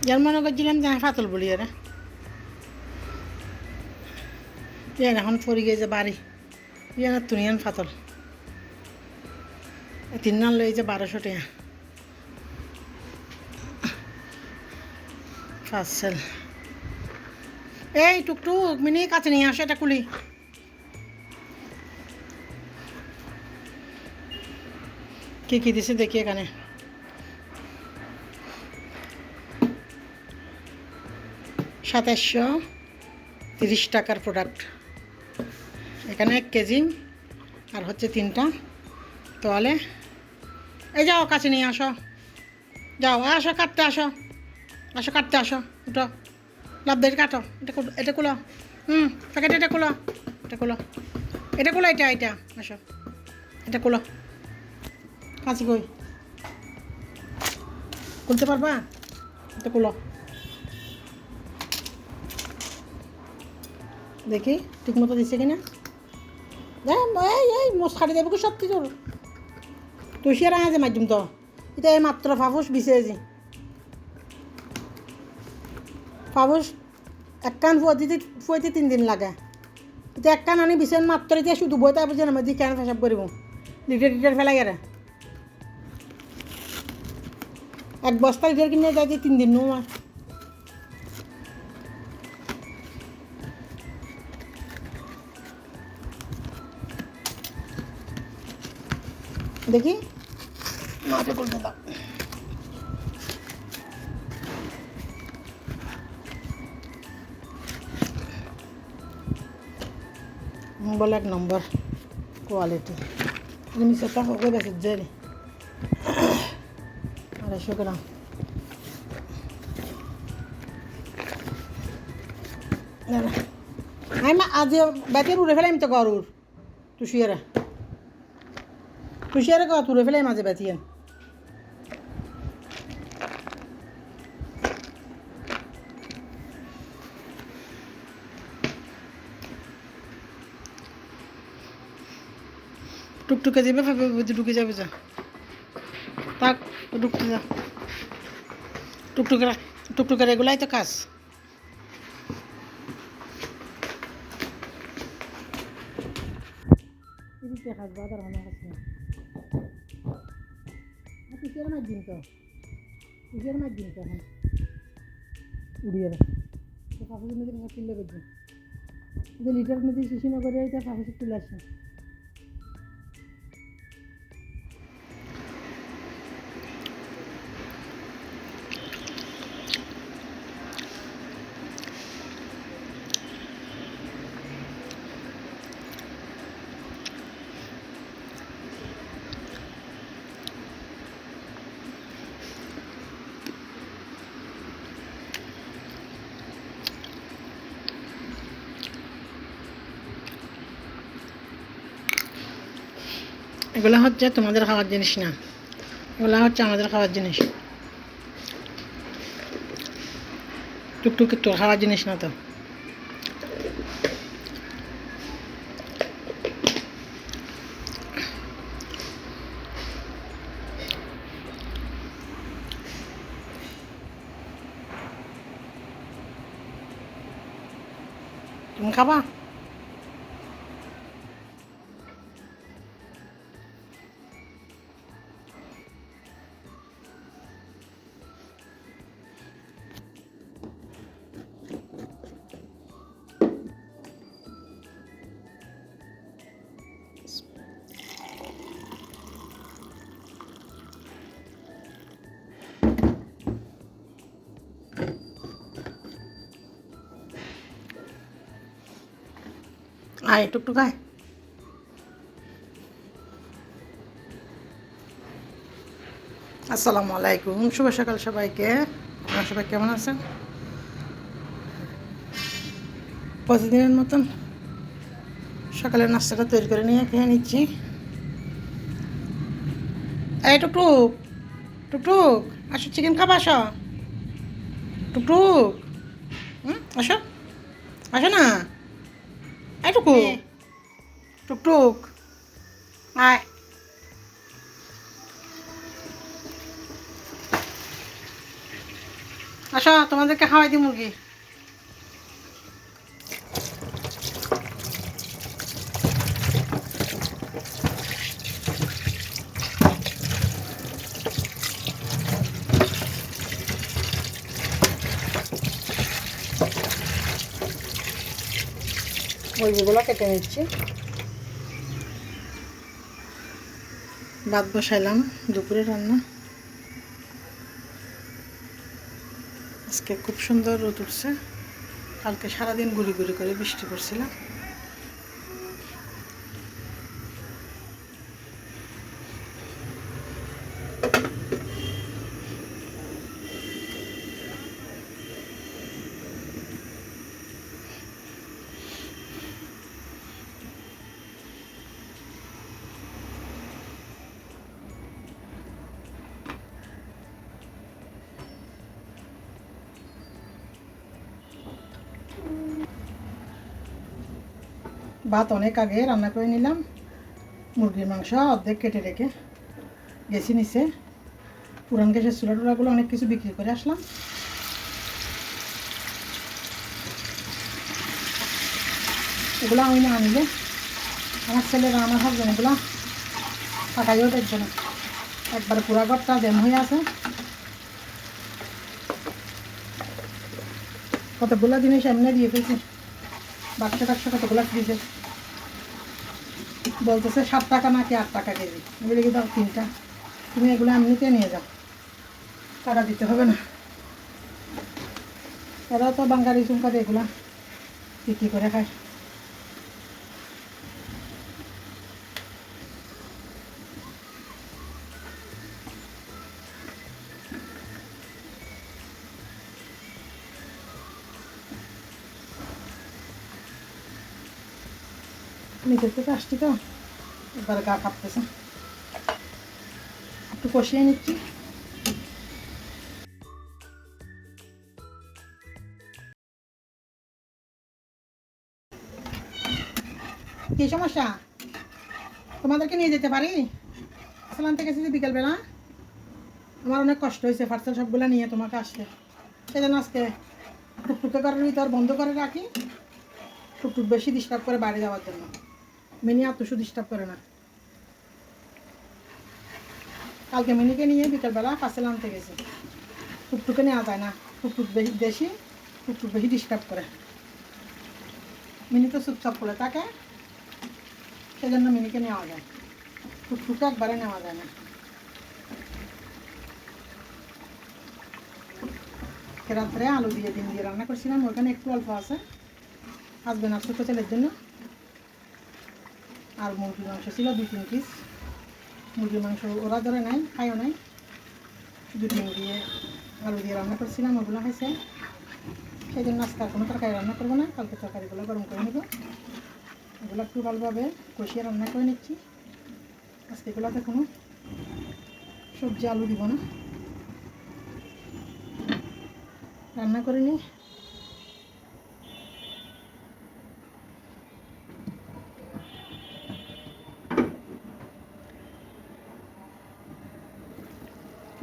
যার মনে করছিলাম যে আমি ফাতল বলি এরা ইয়ান এখন পরি গিয়ে যে বাড়ি ইয়ান তুনিয়ান ফাতল 3 নাল লই যে 1200 টাকা পার্সেল। এই টুকটুক মিনি কাছে নিয়ে আসো এটা কুলি। কি দিছে দেখি এখানে। $2730 প্রোডাক্ট। এখানে 1 কেজি আর হচ্ছে 3টা তোয়ালে। এই যাও কাছে নিয়ে আসো, যাও আসো কাটতে আসো, আসো কাটতে আসো, উঠো লাভ দিয়ে কাটো। এটা খুলো, প্যাকেট এটা খুলো, এটা খুলো, এটা খুলো, এটা আসো, এটা খুলো। কাছে কই খুলতে পারবা? এটা খুলো দেখি ঠিক মতো দিচ্ছে কিনা। এই মশকারি দেবে কি সত্যি তোর তুই সে রাঙা মাধ্যম তো এটা এই মাত্র ফাফুস বিছেছি ফাফুস এক কান ফুয়াইতে 3 দিন লাগে। এটা এক কান আনি বিছেন মাত্র এতিয়া শুধু বইতে বুঝে না মধ্যে কেন ফেসাব করিব লিটার ফেলাই গেলে 1 বস্তা লিটার কিনে যাই 3 দিন নো দেখি মাঠে বলতে দাও। বলে 1 নম্বর কোয়ালিটি মিশাটা হোক বেশি জেরি 250 গ্রাম। আমি আজ বেতের উড়ে ফেলাম তো গরুর তুষিয়ারে কত উড়ে ফেলাই মাঝে বেতিয়েন টুকটুকে যাবে ঢুকে যাবে যা তাক ঢুকতে যা টুকটুকের এগুলাই তো কাজ। কাজ বাজার ভালো আছে কিসের মাধ্যম তো এখন উড়িয়ে ফাফুসের মধ্যে তুলে করছি যে লিটার মধ্যে শিশি না করে এটা ফাফুসে তুলে আসে। এগুলো হচ্ছে তোমাদের খাওয়ার জিনিস না, এগুলো হচ্ছে আমাদের খাওয়ার জিনিস। টুকটুকি তোর খাওয়ার জিনিস না তো। তুমি খাবা? আয় টুকটুক আয়। আসসালামু আলাইকুম, শুভ সকাল সবাইকে। আপনারা সবাই কেমন আছেন? প্রতিদিনের মতন সকালের নাস্তাটা তৈরি করে নিয়ে খেয়ে নিচ্ছি। এই টুকটুক টুকটুক আসো, চিকেন খাবা? আসো টুকটুক, আসো আসো না। এই টুকটুক আয়। আসো তোমাদেরকে খাওয়াই দিই মুরগি। মুরগিগুলো কেটে নিচ্ছি। ভাত বসাইলাম, দুপুরে রান্না। আজকে খুব সুন্দর রোদ উঠছে, কালকে সারাদিন গুড়ি গুড়ি করে বৃষ্টি পড়ছিল। ভাত অনেক আগে রান্না করে নিলাম। মুরগির মাংস অর্ধেক কেটে রেখে গেছি নিচে। পুরান গ্যাসের চুলা টুলাগুলো অনেক কিছু বিক্রি করে আসলাম। এগুলো আমি না আনিলে আমার ছেলেরা, আমার হাজবেন্ড এগুলো পাঠাইও দেখছে না। একবার পুরা ঘরটা জ্যাম হয়ে আছে। কতগুলো জিনিস এমনি দিয়ে ফেলছি, বাক্সা টাক্সা কতগুলো ফ্রিজে। বলতেছে 7 টাকা নাকি 8 টাকা কেজি। আমি লিখে দাও 3টা, তুমি এগুলো এমনিতে নিয়ে যাও, টাকা দিতে হবে না। এরাও তো বাঙ্গালি চুমকা দিয়ে এগুলা বিক্রি করে খায়। নিচের থেকে আসছি তো, এবার গা কাঁপতেছে, একটু কষিয়ে নিচ্ছি। কি সমস্যা? তোমাদেরকে নিয়ে যেতে পারি? আসলে আনতে গেছি যে বিকেলবেলা, আমার অনেক কষ্ট হয়েছে পার্সেল সবগুলো নিয়ে তোমাকে আসতে। সেই জন্য আজকে টুকটুকে করে ভিতর বন্ধ করে রাখি, টুকটুক বেশি ডিস্টার্ব করে বাইরে যাওয়ার জন্য। মিনি আর তুষু ডিস্টার্ব করে না। কালকে মিনিকে নিয়ে বিকেলবেলা পার্সেল আনতে গেছি। টুকটুকে নেওয়া যায় না, টুকটুক বেশি ডিস্টার্ব করে। মিনি তো চুপচাপ করে থাকে, সেজন্য মিনিকে নেওয়া যায়, টুকটুকে একবারে নেওয়া যায় না। রাত্রে আলু দিয়ে ডিম দিয়ে রান্না করছিলাম, ওখানে একটু অল্প আছে, হাজবেন্ড আর ছোটো ছেলের জন্য। আর মুরগির মাংস ছিল 2-3 পিস। মুরগির মাংস ওরা ধরে নাই, খাইও নাই, শুধু ডিম দিয়ে আলু দিয়ে রান্না করছিলাম, ওগুলো খাইছে। সেই জন্য আজকে আর কোনো তরকারি রান্না করবো না, কালকে তরকারিগুলো গরম করে নেব। এগুলো একটু ভালোভাবে কষিয়ে রান্না করে নিচ্ছি। আজকে এগুলোতে কোনো সবজি আলু দিব না, রান্না করে নিই।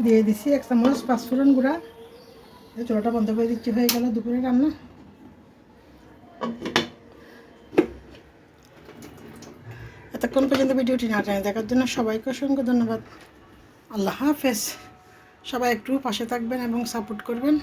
দিয়ে দিচ্ছি 1 চামচ পাঁচফোড়ন গুঁড়া। চুলাটা বন্ধ করে দিচ্ছি, হয়ে গেল দুপুরে রান্না। এতক্ষণ পর্যন্ত ভিডিওটি না জানিয়ে দেখার জন্য সবাইকে অসংখ্য ধন্যবাদ। আল্লাহ হাফেজ। সবাই একটু পাশে থাকবেন এবং সাপোর্ট করবেন।